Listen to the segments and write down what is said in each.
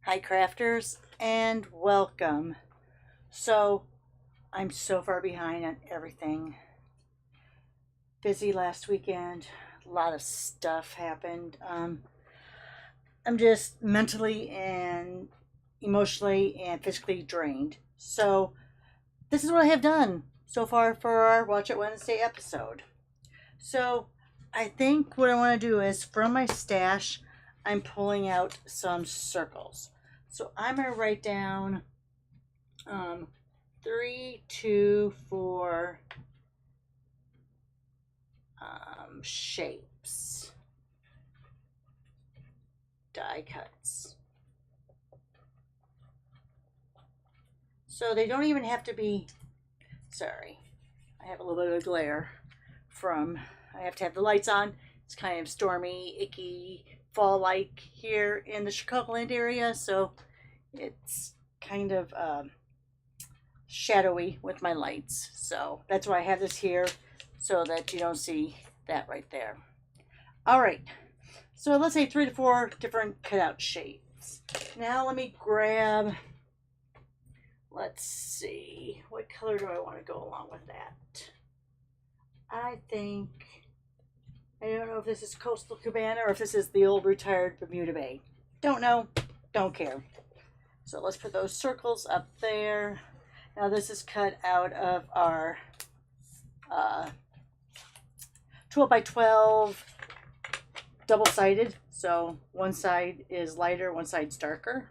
Hi crafters and welcome. So I'm so far behind on everything. Busy last weekend, a lot of stuff happened. I'm just mentally and emotionally and physically drained. So this is what I have done so far for our Watch It Wednesday episode. So I think what I want to do is from my stash, I'm pulling out some circles. So I'm going to write down 3, 2, 4 shapes, die cuts. So they don't even have to be, sorry, I have a little bit of glare from, I have to have the lights on. It's kind of stormy, icky, fall-like here in the Chicagoland area, so it's kind of shadowy with my lights. So that's why I have this here, so that you don't see that right there. All right, so let's say 3 to 4 different cutout shapes. Now let me grab, let's see, what color do I want to go along with that? I think, I don't know if this is Coastal Cabana or if this is the old retired Bermuda Bay. Don't know, don't care. So let's put those circles up there. Now this is cut out of our 12 by 12 double-sided. So one side is lighter, one side's darker.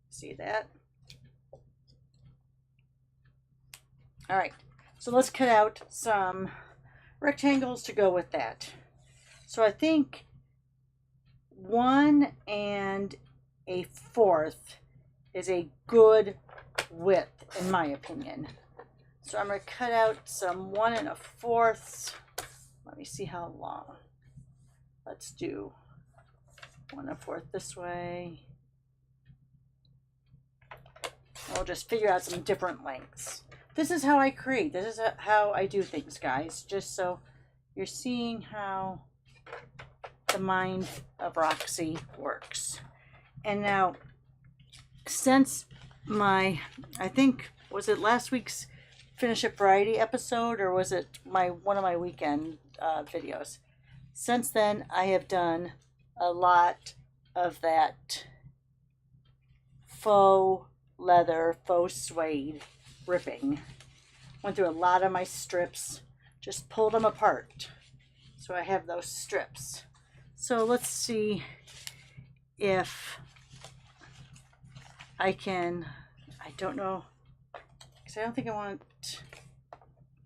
See that? All right, so let's cut out some rectangles to go with that. So I think 1 1/4 is a good width in my opinion. So I'm going to cut out some 1 1/4. Let me see how long. Let's do 1 1/4 this way. We'll just figure out some different lengths. This is how I create. This is how I do things, guys. Just so you're seeing how the mind of Roxy works. And now, since my, I think, was it last week's Finish It Friday episode, or was it one of my weekend videos? Since then, I have done a lot of that faux leather, faux suede ripping. Went through a lot of my strips, just pulled them apart. So I have those strips. So let's see if I can, I don't know, because I don't think I want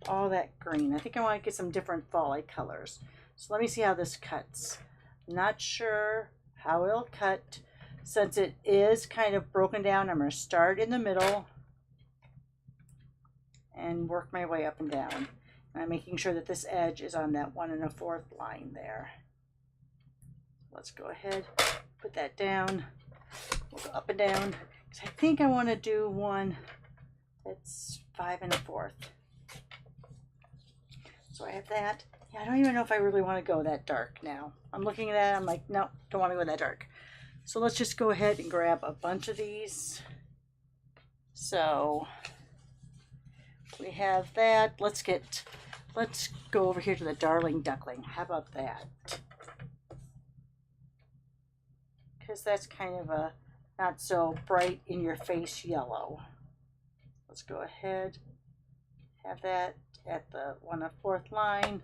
all that green. I think I want to get some different fall-like colors. So let me see how this cuts. Not sure how it'll cut. Since it is kind of broken down, I'm going to start in the middle and work my way up and down. And I'm making sure that this edge is on that 1 1/4 line there. Let's go ahead, put that down. We'll go up and down. I think I want to do one that's 5 1/4. So I have that. Yeah, I don't even know if I really want to go that dark now. I'm looking at that, I'm like, no, don't want to go that dark. So let's just go ahead and grab a bunch of these. So we have that. Let's go over here to the Darling Duckling. How about that? Because that's kind of a not so bright in your face yellow. Let's go ahead, have that at the 1 1/4 line.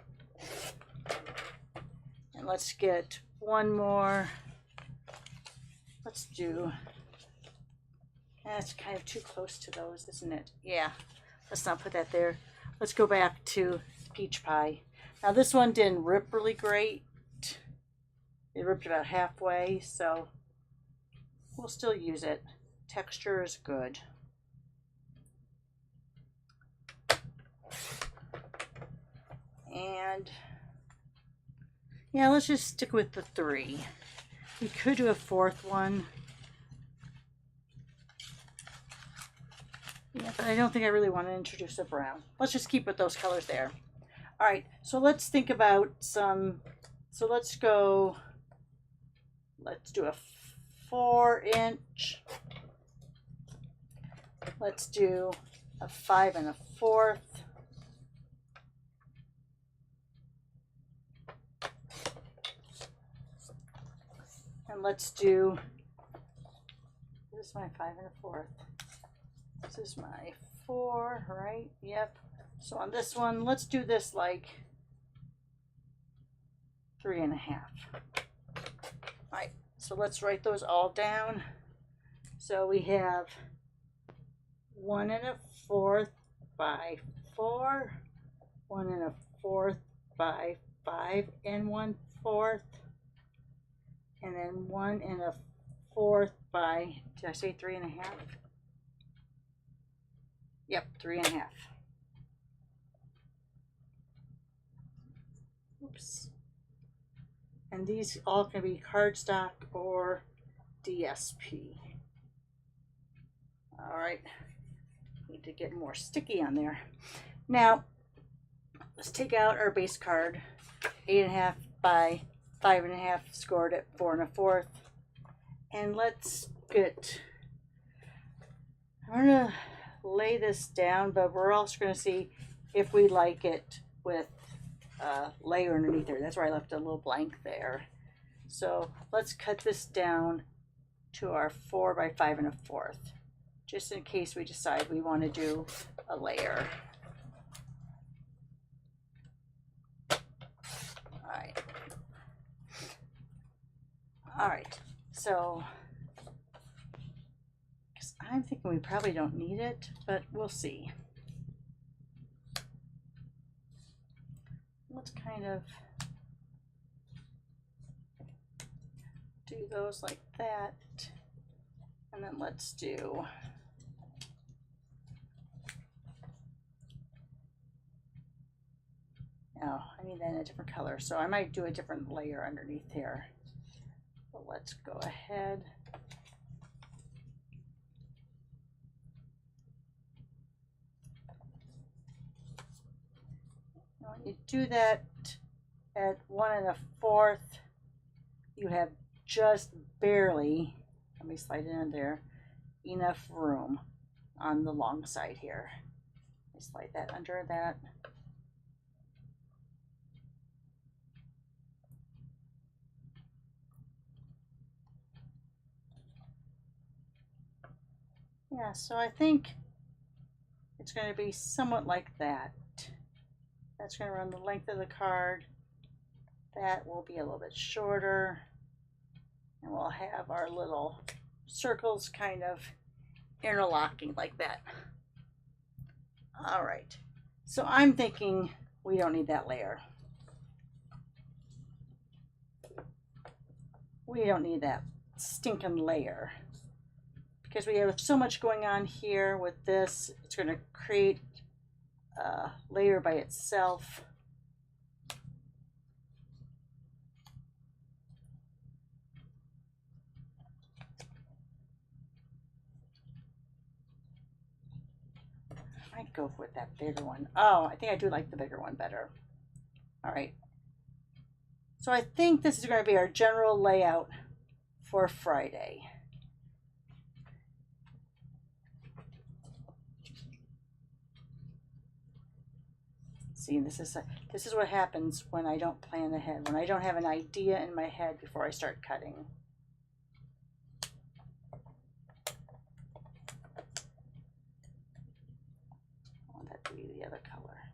And let's get one more. Let's do, that's kind of too close to those, isn't it? Yeah, let's not put that there. Let's go back to Peach Pie. Now this one didn't rip really great. It ripped about halfway, so we'll still use it. Texture is good. And yeah, let's just stick with the 3. We could do a 4th one. Yeah, but I don't think I really want to introduce a brown. Let's just keep with those colors there. All right, so let's think about some, so let's do a 4-inch. Let's do a 5 1/4. And let's do, this is my 5 1/4. This is my 4, right? Yep. So on this one, let's do this like 3 1/2. All right, so let's write those all down. So we have 1 1/4 by 4, 1 1/4 by 5 1/4, and then 1 1/4 by, did I say 3 1/2? Yep, 3 1/2. Oops. And these all can be cardstock or DSP. All right, need to get more sticky on there. Now, let's take out our base card, 8 1/2 by 5 1/2, scored at 4 1/4. And let's get, I'm gonna lay this down, but we're also gonna see if we like it with a layer underneath there. That's where I left a little blank there. So let's cut this down to our 4 by 5 1/4, just in case we decide we want to do a layer. All right, so I'm thinking we probably don't need it, but we'll see. Let's kind of do those like that, and then let's do I need that in a different color, so I might do a different layer underneath here. But let's go ahead. When you do that at 1 1/4, you have just barely, let me slide it in there, enough room on the long side here. Let me slide that under that. Yeah, so I think it's going to be somewhat like that. That's going to run the length of the card. That will be a little bit shorter. And we'll have our little circles kind of interlocking like that. All right. So I'm thinking we don't need that layer. We don't need that stinking layer, because we have so much going on here with this. It's going to create a layer by itself. I might go with that bigger one. Oh, I think I do like the bigger one better. All right. So I think this is going to be our general layout for Friday. See, this is what happens when I don't plan ahead, when I don't have an idea in my head before I start cutting. I want that to be the other color.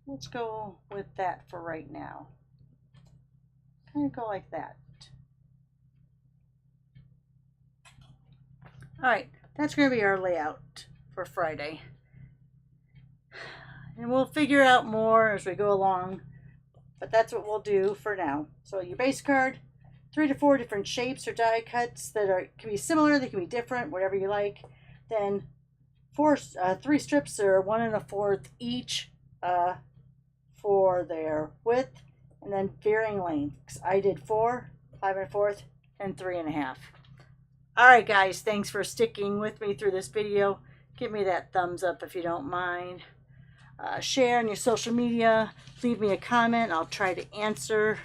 Let's go with that for right now. Kind of go like that. All right, that's going to be our layout for Friday. And we'll figure out more as we go along, but that's what we'll do for now. So your base card, 3 to 4 different shapes or die cuts that can be similar, they can be different, whatever you like. Then 3 strips are 1 1/4 each for their width, and then varying lengths. I did 4, 5 1/4, and 3 1/2. All right, guys, thanks for sticking with me through this video. Give me that thumbs up if you don't mind. Share on your social media. Leave me a comment. I'll try to answer.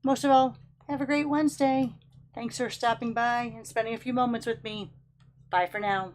Most of all, Have a great Wednesday. Thanks for stopping by and spending a few moments with me. Bye for now.